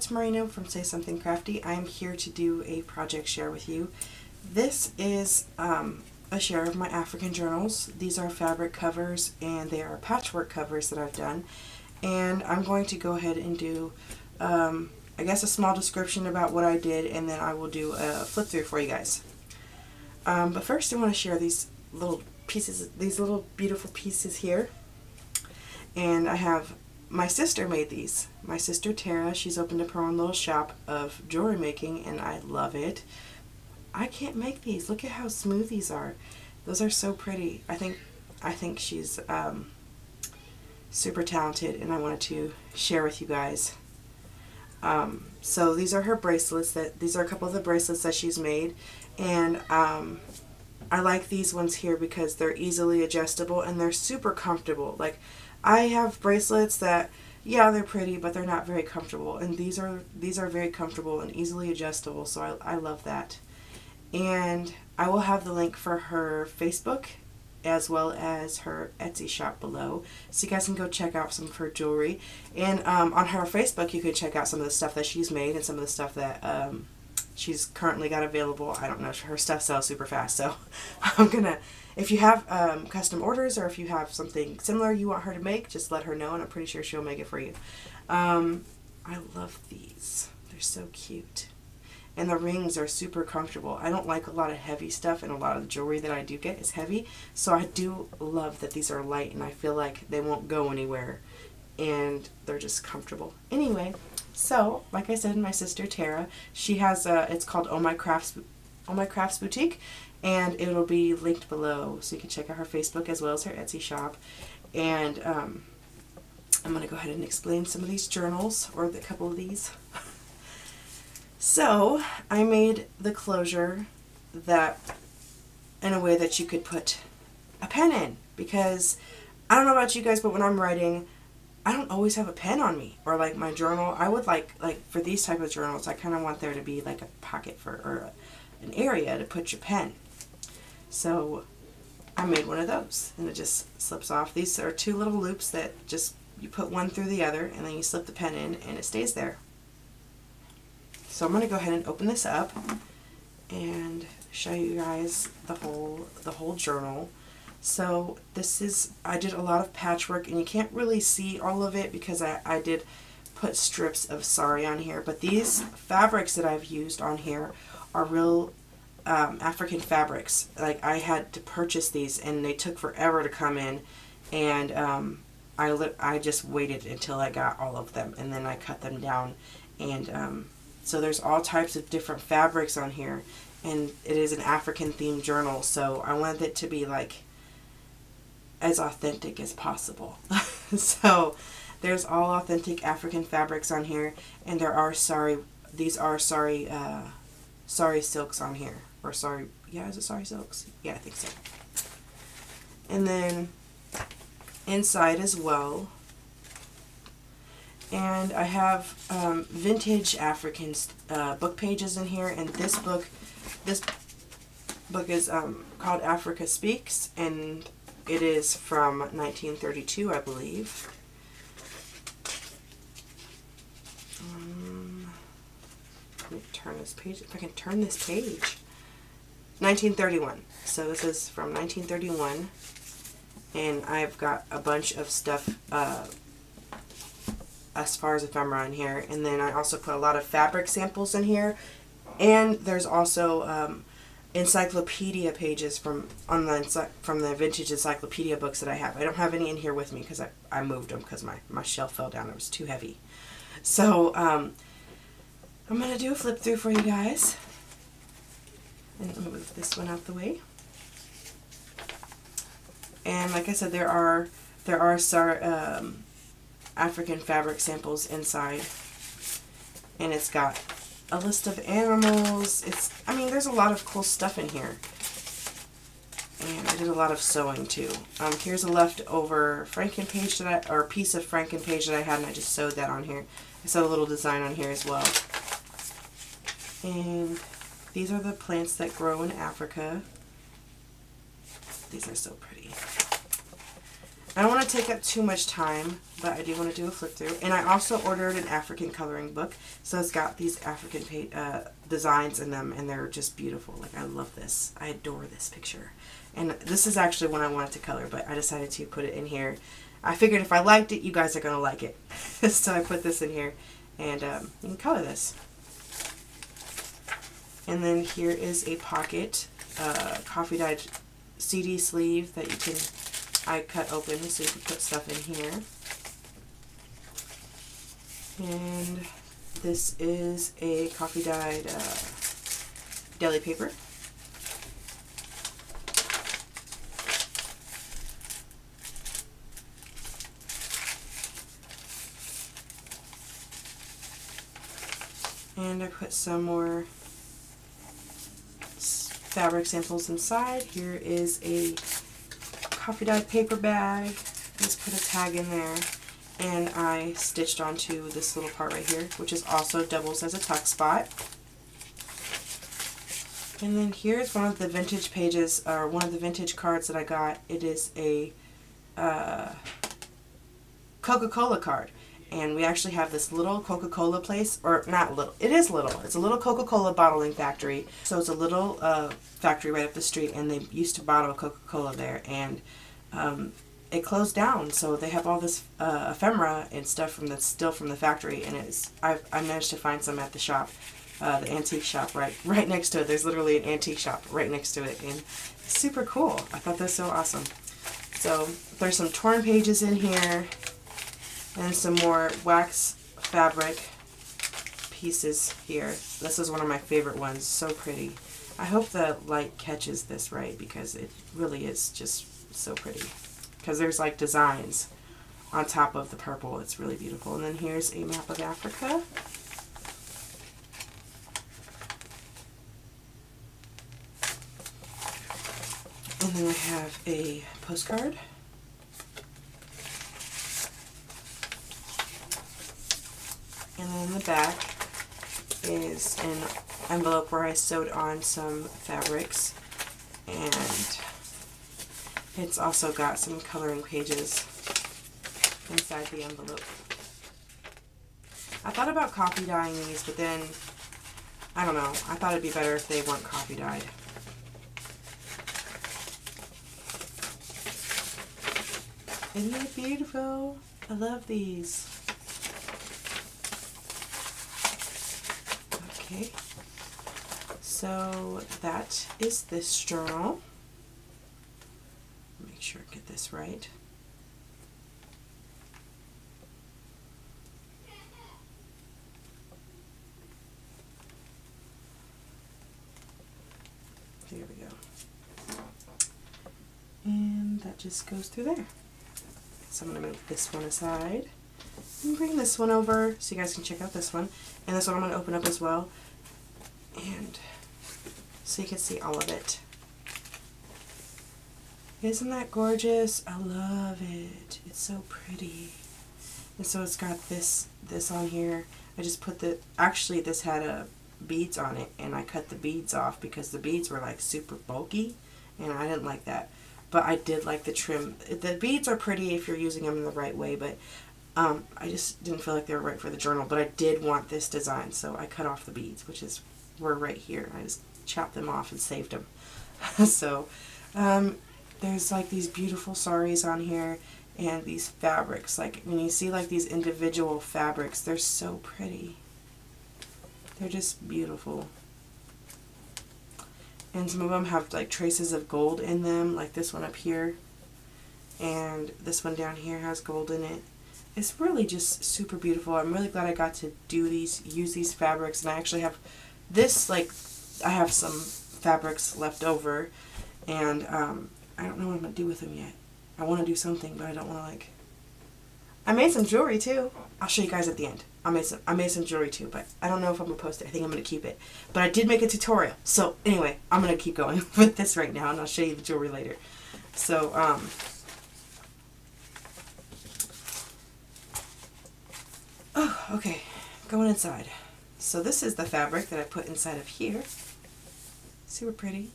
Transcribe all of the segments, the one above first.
it's Marino from Say Something Crafty. I'm here to do a project share with you. This is a share of my African journals. These are fabric covers and they are patchwork covers that I've done. And I'm going to go ahead and do, I guess, a small description about what I did, and then I will do a flip through for you guys. But first I want to share these little pieces, these little beautiful pieces here. And I have, my sister made these. My sister Tara, she's opened up her own little shop of jewelry making, and I love it. I can't make these. Look at how smooth these are. Those are so pretty. I think she's super talented, and I wanted to share with you guys. So these are her bracelets. These are a couple of the bracelets that she's made, and I like these ones here because they're easily adjustable and they're super comfortable. Like, I have bracelets that, yeah, they're pretty, but they're not very comfortable, and these are very comfortable and easily adjustable, so I love that. And I will have the link for her Facebook as well as her Etsy shop below, so you guys can go check out some of her jewelry. And on her Facebook you can check out some of the stuff that she's made and some of the stuff that she's currently got available. I don't know, her stuff sells super fast, so I'm gonna, if you have custom orders or if you have something similar you want her to make, just let her know, and I'm pretty sure she'll make it for you. I love these. They're so cute. And the rings are super comfortable. I don't like a lot of heavy stuff, and a lot of the jewelry that I do get is heavy, so I do love that these are light, and I feel like they won't go anywhere, and they're just comfortable. Anyway, so like I said, my sister Tara, she has it's called Oh My Crafts Boutique, and it'll be linked below, so you can check out her Facebook as well as her Etsy shop. And I'm going to go ahead and explain some of these journals, or a couple of these. So I made the closure that in a way that you could put a pen in, because I don't know about you guys, but when I'm writing, I don't always have a pen on me, or like my journal. I would like for these type of journals, I kind of want there to be like a pocket for, or an area to put your pen. So I made one of those, and it just slips off. These are two little loops that just, you put one through the other, and then you slip the pen in, and it stays there. So I'm going to go ahead and open this up and show you guys the whole journal. So this is, I did a lot of patchwork, and you can't really see all of it because I did put strips of sari on here, but these fabrics that I've used on here are real African fabrics. Like, I had to purchase these, and they took forever to come in, and I just waited until I got all of them, and then I cut them down. And so there's all types of different fabrics on here, and it is an African themed journal, so I wanted it to be like as authentic as possible. So there's all authentic African fabrics on here, and there are these are sari silks on here, or sari, yeah, is it sari silks? Yeah, I think so. And then inside as well, and I have vintage African book pages in here, and this book is called Africa Speaks, and it is from 1932, I believe. Let me turn this page, if I can turn this page. 1931. So this is from 1931, and I've got a bunch of stuff as far as ephemera in here, and then I also put a lot of fabric samples in here, and there's also encyclopedia pages from the vintage encyclopedia books that I have. I don't have any in here with me because I moved them because my shelf fell down. It was too heavy. So I'm going to do a flip through for you guys, and let me move this one out the way. And like I said, there are African fabric samples inside, and it's got a list of animals. I mean, there's a lot of cool stuff in here, and I did a lot of sewing too. Here's a leftover Franken page or piece of Franken page that I had, and I just sewed that on here. I sewed a little design on here as well. And these are the plants that grow in Africa. These are so pretty. I don't want to take up too much time, but I do want to do a flip through. And I also ordered an African coloring book, so it's got these African designs in them, and they're just beautiful. Like, I love this. I adore this picture. And this is actually one I wanted to color, but I decided to put it in here. I figured if I liked it, you guys are going to like it. So I put this in here, and you can color this. And then here is a pocket coffee dyed CD sleeve that you can, I cut open so you can put stuff in here. And this is a coffee dyed deli paper. And I put some more fabric samples inside. Here is a coffee dyed paper bag. Just put a tag in there. And I stitched onto this little part right here, which is also doubles as a tuck spot. And then here's one of the vintage pages, or one of the vintage cards that I got. It is a Coca-Cola card. And we actually have this little Coca-Cola place, or not little, it is little. It's a little Coca-Cola bottling factory. So it's a little factory right up the street, and they used to bottle Coca-Cola there. And it closed down, so they have all this ephemera and stuff from that's still from the factory. And I managed to find some at the shop, the antique shop right next to it. There's literally an antique shop right next to it, and it's super cool. I thought that was so awesome. So there's some torn pages in here. And some more wax fabric pieces here. This is one of my favorite ones. So pretty. I hope the light catches this right, because it really is just so pretty. Because there's like designs on top of the purple. It's really beautiful. And then here's a map of Africa. And then I have a postcard. And then in the back is an envelope where I sewed on some fabrics, and it's also got some coloring pages inside the envelope. I thought about coffee dyeing these, but then, I don't know, I thought it'd be better if they weren't coffee dyed. Isn't it beautiful? I love these. Okay, so that is this journal. Make sure I get this right. There we go. And that just goes through there. So I'm going to move this one aside and bring this one over so you guys can check out this one. And this one I'm going to open up as well, and so you can see all of it. Isn't that gorgeous? I love it. It's so pretty. And so it's got this on here. I just put actually this had beads on it, and I cut the beads off because the beads were like super bulky, and I didn't like that. But I did like the trim. The beads are pretty if you're using them in the right way, but I just didn't feel like they were right for the journal, but I did want this design, so I cut off the beads, which were right here. I just chopped them off and saved them. So there's like these beautiful saris on here, and these fabrics. Like when you see like these individual fabrics, they're so pretty. They're just beautiful. And some of them have like traces of gold in them, like this one up here, and this one down here has gold in it. It's really just super beautiful. I'm really glad I got to use these fabrics, and I actually have this, like, I have some fabrics left over, and I don't know what I'm going to do with them yet. I want to do something, but I don't want to, like, I made some jewelry too. I'll show you guys at the end. I made some jewelry too, but I don't know if I'm going to post it. I think I'm going to keep it. But I did make a tutorial. So anyway, I'm going to keep going with this right now, and I'll show you the jewelry later. So, oh, okay, going inside. So this is the fabric that I put inside of here. Super pretty.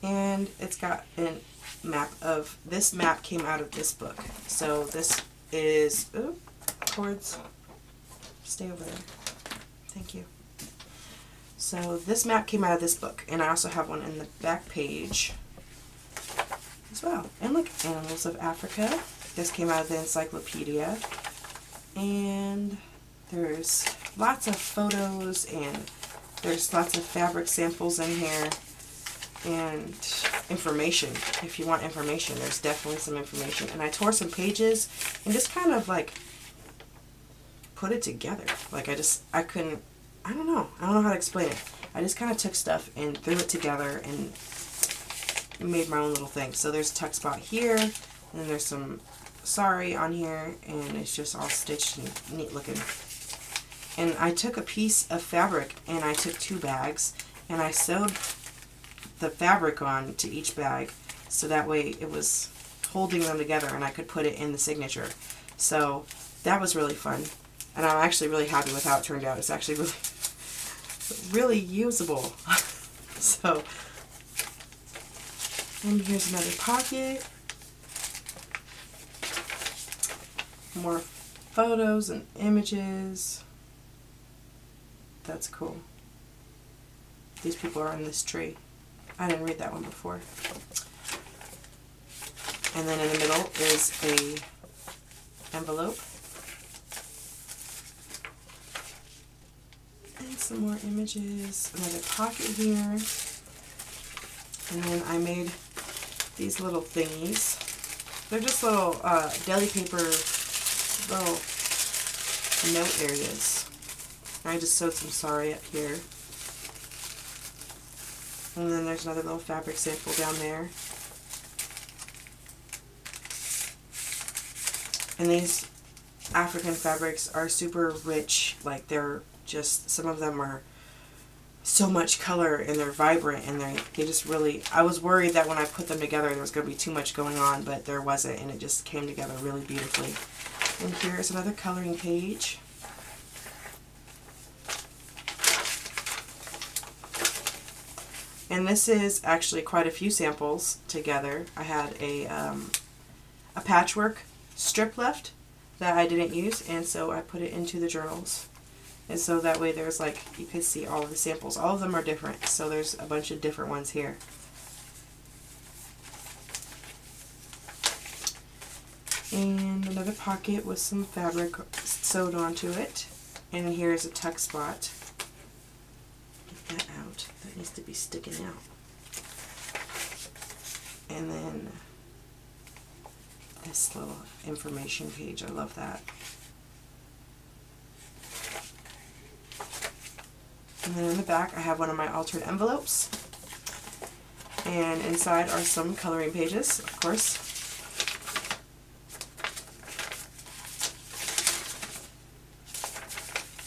And it's got a map of, this map came out of this book. So this is, oh, cords, stay over there. Thank you. So this map came out of this book, and I also have one in the back page as well. And look, Animals of Africa. This came out of the encyclopedia. And there's lots of photos, and there's lots of fabric samples in here, and information. If you want information, there's definitely some information. And I tore some pages and just kind of like put it together. Like I don't know how to explain it. I just kind of took stuff and threw it together and made my own little thing. So there's a tuck spot here, and then there's some sari on here, and it's just all stitched and neat looking. And I took a piece of fabric, and I took 2 bags, and I sewed the fabric on to each bag, so that way it was holding them together and I could put it in the signature. So that was really fun, and I'm actually really happy with how it turned out. It's actually really usable. So, and here's another pocket, more photos and images. That's cool. These people are in this tree. I didn't read that one before. And then in the middle is a envelope. And some more images. Another pocket here. And then I made these little thingies. They're just little deli paper, little note areas. I just sewed some sari up here. And then there's another little fabric sample down there. And these African fabrics are super rich. Like they're just, some of them are so much color and they're vibrant, and they just really, I was worried that when I put them together there was going to be too much going on, but there wasn't, and it just came together really beautifully. And here's another coloring page. And this is actually quite a few samples together. I had a patchwork strip left that I didn't use, and so I put it into the journals. And so that way there's like, you can see all of the samples. All of them are different, so there's a bunch of different ones here. And another pocket with some fabric sewed onto it. And here's a tuck spot. Get that out. That needs to be sticking out. And then this little information page. I love that. And then in the back I have one of my altered envelopes. And inside are some coloring pages, of course.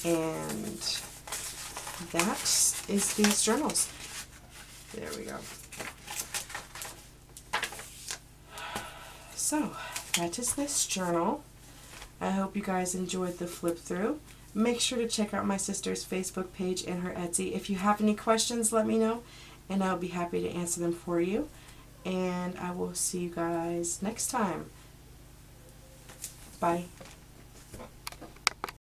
And that is these journals. There we go. So, that is this journal. I hope you guys enjoyed the flip through. Make sure to check out my sister's Facebook page and her Etsy. If you have any questions, let me know, and I'll be happy to answer them for you. And I will see you guys next time. Bye.